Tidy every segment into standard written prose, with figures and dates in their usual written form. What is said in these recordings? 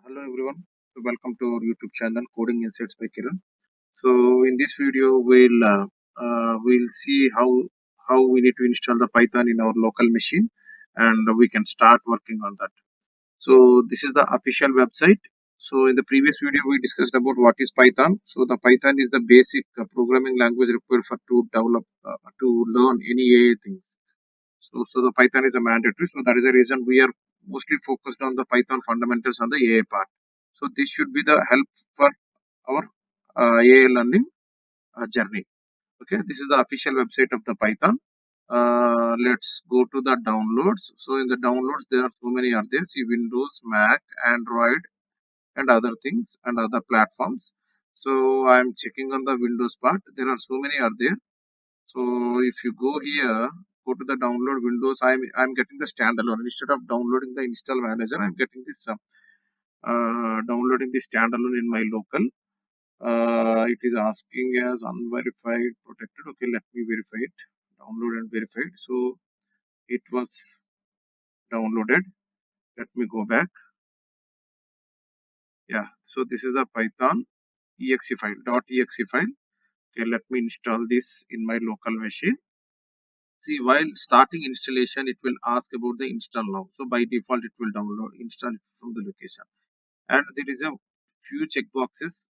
Hello everyone, welcome to our YouTube channel Coding Insights by Kiran. So in this video we'll see how we need to install the Python in our local machine, and we can start working on that. So this is the official website. So in the previous video we discussed about what is Python. So the Python is the basic programming language required for to develop to learn any AI things. So the Python is a mandatory. So that is the reason we are mostly focused on the Python fundamentals on the AI part. So this should be the help for our AI learning journey. Okay, this is the official website of the Python. Let's go to the downloads. So in the downloads, there are so many are there. See Windows, Mac, Android, and other things and other platforms. So I'm checking on the Windows part. There are so many are there. So if you go here, go to the download Windows. I'm getting the standalone instead of downloading the install manager. I'm getting this downloading the standalone in my local. It is asking as unverified protected. Okay, let me verify it. Download and verified. So it was downloaded. Let me go back. Yeah. So this is the Python exe file .exe file. Okay, let me install this in my local machine. See, while starting installation, it will ask about the install now. So by default, it will install it from the location. And there is a few checkboxes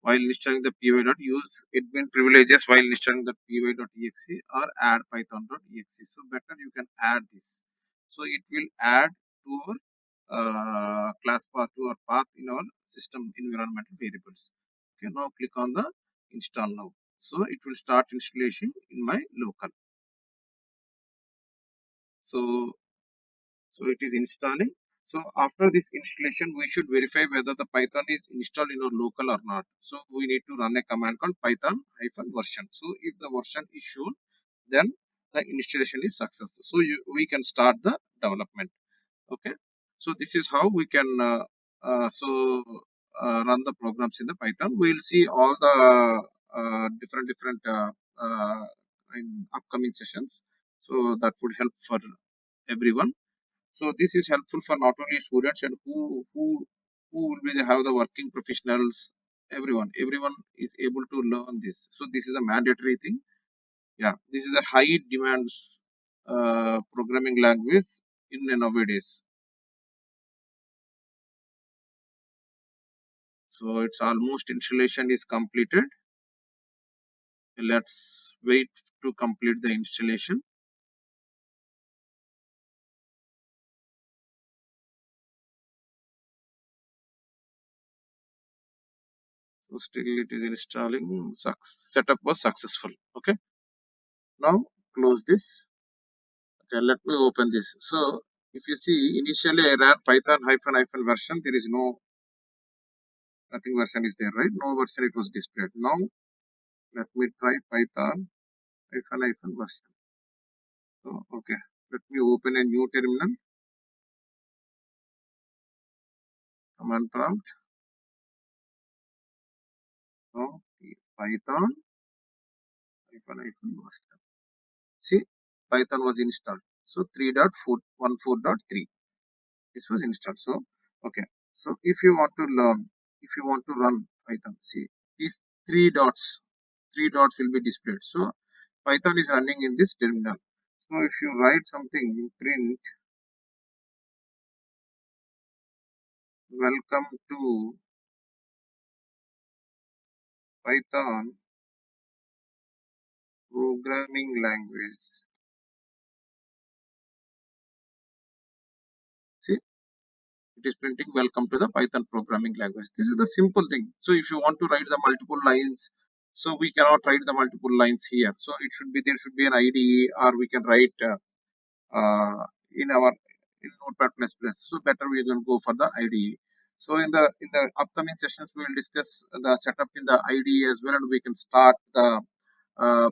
while installing the py.use admin privileges while installing the py.exe or add python.exe. So better you can add this. So it will add to our class path to our path in our system environmental variables. Okay, now click on the install now. So it will start installation in my local. So it is installing. So after this installation, we should verify whether the Python is installed in our local or not. So we need to run a command called python-version. So if the version is shown, then the installation is successful. So we can start the development. Okay. So this is how we can run the programs in the Python. We will see all the different in upcoming sessions. So that would help for everyone. So this is helpful for not only students and who will be have the working professionals. Everyone is able to learn this. So this is a mandatory thing. Yeah, this is a high demands programming language in nowadays. So it's almost installation is completed. Let's wait to complete the installation. So still it is installing. Setup was successful. Okay. Now close this. Okay, let me open this. So if you see, initially I ran Python hyphen version. There is nothing version is there, right? No version it was displayed. Now let me try Python hyphen version. So okay, let me open a new terminal. Command prompt. So Python hyphen version. See, Python was installed. So 3.14.3. This was installed. So okay. So if you want to learn, if you want to run Python, see these three dots will be displayed. So Python is running in this terminal. So if you write something, print welcome to Python programming language. See, it is printing welcome to the Python programming language. This is the simple thing. So if you want to write the multiple lines, so we cannot write the multiple lines here. So it should be there should be an IDE, or we can write in our in Notepad++. So better we can go for the IDE. So in the upcoming sessions we will discuss the setup in the IDE as well, and we can start the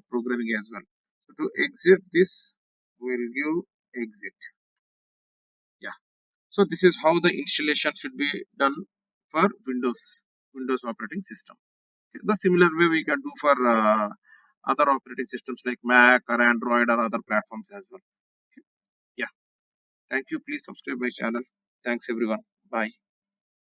programming as well. So to exit this, we will give exit. Yeah. So this is how the installation should be done for Windows operating system. The similar way we can do for other operating systems like Mac or Android or other platforms as well. Yeah. Thank you. Please subscribe my channel. Thanks everyone. Bye.